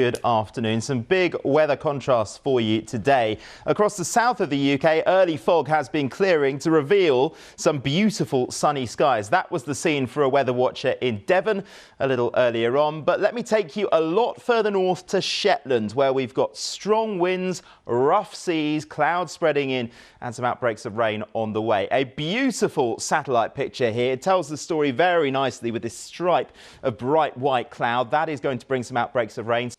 Good afternoon. Some big weather contrasts for you today. Across the south of the UK, early fog has been clearing to reveal some beautiful sunny skies. That was the scene for a weather watcher in Devon a little earlier on. But let me take you a lot further north to Shetland, where we've got strong winds, rough seas, clouds spreading in and some outbreaks of rain on the way. A beautiful satellite picture here. It tells the story very nicely with this stripe of bright white cloud. That is going to bring some outbreaks of rain.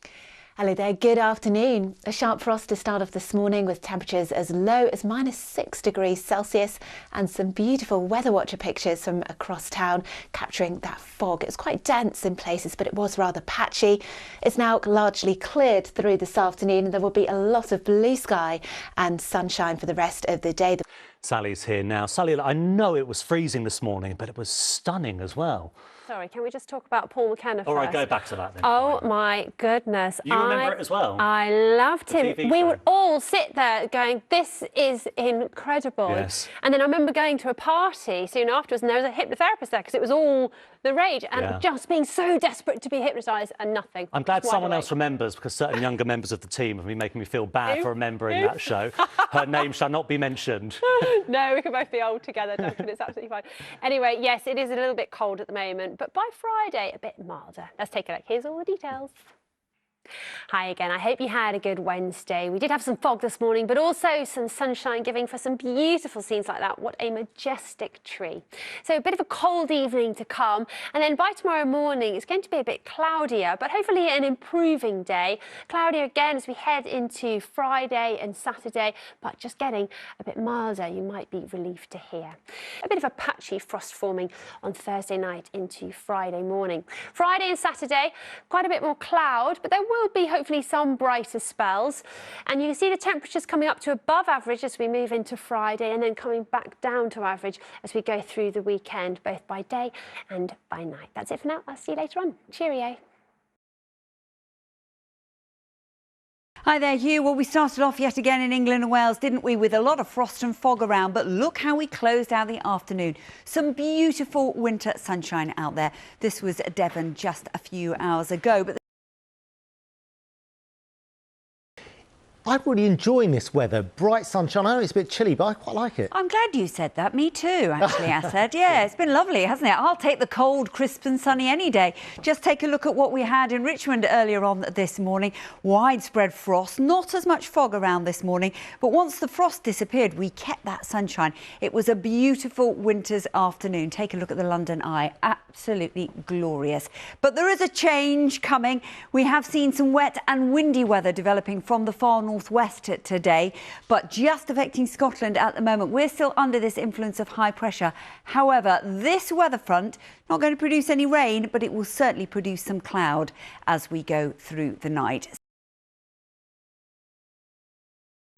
Hello there, good afternoon. A sharp frost to start off this morning with temperatures as low as -6 degrees Celsius and some beautiful weather watcher pictures from across town capturing that fog. It was quite dense in places, but it was rather patchy. It's now largely cleared through this afternoon and there will be a lot of blue sky and sunshine for the rest of the day. Sally's here now. Sally, I know it was freezing this morning, but it was stunning as well. Sorry, can we just talk about Paul McKenna first? All right, go back to that then. Oh my goodness. You remember it as well? I loved him. TV We show. would all sit there going, this is incredible. Yes. And then I remember going to a party soon afterwards and there was a hypnotherapist there because it was all the rage and just being so desperate to be hypnotised and nothing. I'm glad someone else remembers, because certain younger members of the team have been making me feel bad for remembering that show. Her name shall not be mentioned. No, we can both be old together, Duncan. It's absolutely fine. Anyway, yes, it is a little bit cold at the moment, but by Friday, a bit milder. Let's take a look. Here's all the details. Hi again. I hope you had a good Wednesday. We did have some fog this morning, but also some sunshine giving for some beautiful scenes like that. What a majestic tree. So a bit of a cold evening to come. And then by tomorrow morning, it's going to be a bit cloudier, but hopefully an improving day. Cloudier again as we head into Friday and Saturday, but just getting a bit milder, you might be relieved to hear. A bit of a patchy frost forming on Thursday night into Friday morning. Friday and Saturday, quite a bit more cloud, but there will be hopefully some brighter spells, and you can see the temperatures coming up to above average as we move into Friday and then coming back down to average as we go through the weekend, both by day and by night. That's it for now. I'll see you later on. Cheerio. Hi there, Hugh. Well, we started off yet again in England and Wales, didn't we, with a lot of frost and fog around, but look how we closed out the afternoon. Some beautiful winter sunshine out there. This was Devon just a few hours ago, but I'm really enjoying this weather. Bright sunshine. I know it's a bit chilly, but I quite like it. I'm glad you said that. Me too, actually, Asad. Yeah, it's been lovely, hasn't it? I'll take the cold, crisp and sunny any day. Just take a look at what we had in Richmond earlier on this morning. Widespread frost, not as much fog around this morning, but once the frost disappeared, we kept that sunshine. It was a beautiful winter's afternoon. Take a look at the London Eye. Absolutely glorious. But there is a change coming. We have seen some wet and windy weather developing from the far northwest today, but just affecting Scotland at the moment. We're still under this influence of high pressure. However, this weather front not going to produce any rain, but it will certainly produce some cloud as we go through the night.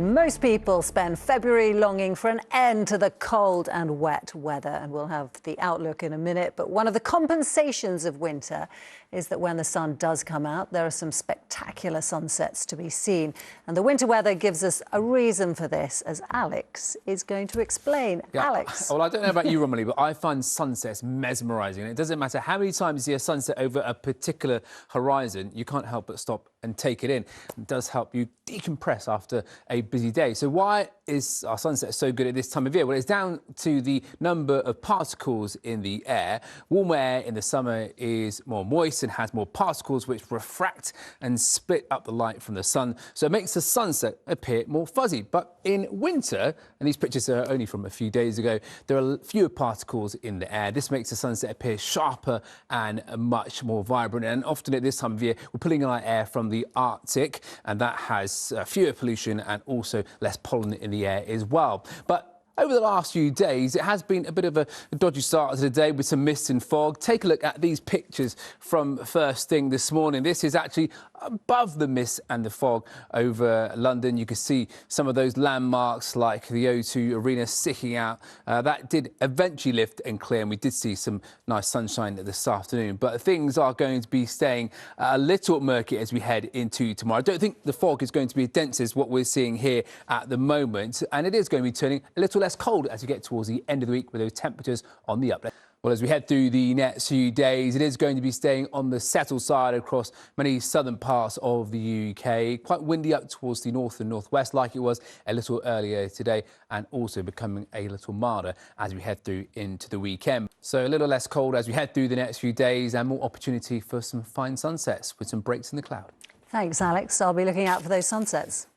Most people spend February longing for an end to the cold and wet weather, and we'll have the outlook in a minute. But one of the compensations of winter is that when the sun does come out, there are some spectacular sunsets to be seen. And the winter weather gives us a reason for this, as Alex is going to explain. Yeah. Alex. Well, I don't know about you, Romilly, but I find sunsets mesmerising. It doesn't matter how many times you see a sunset over a particular horizon, you can't help but stop and take it in. It does help you decompress after a busy day. So why is our sunset so good at this time of year? Well, it's down to the number of particles in the air. Warm air in the summer is more moist and has more particles which refract and split up the light from the sun, so it makes the sunset appear more fuzzy. But in winter, and these pictures are only from a few days ago, there are fewer particles in the air. This makes the sunset appear sharper and much more vibrant. And often at this time of year, we're pulling in our air from the Arctic, and that has fewer pollution and also less pollen in the air as well. But over the last few days, it has been a bit of a dodgy start to the day with some mist and fog. Take a look at these pictures from first thing this morning. This is actually above the mist and the fog over London. You can see some of those landmarks like the O2 Arena sticking out. That did eventually lift and clear, and we did see some nice sunshine this afternoon. But things are going to be staying a little murky as we head into tomorrow. I don't think the fog is going to be as dense as what we're seeing here at the moment, and it is going to be turning a little less cold as we get towards the end of the week with those temperatures on the up. Well, as we head through the next few days, it is going to be staying on the settled side across many southern parts of the UK. Quite windy up towards the north and northwest, like it was a little earlier today, and also becoming a little milder as we head through into the weekend. So a little less cold as we head through the next few days, and more opportunity for some fine sunsets with some breaks in the cloud. Thanks, Alex. I'll be looking out for those sunsets.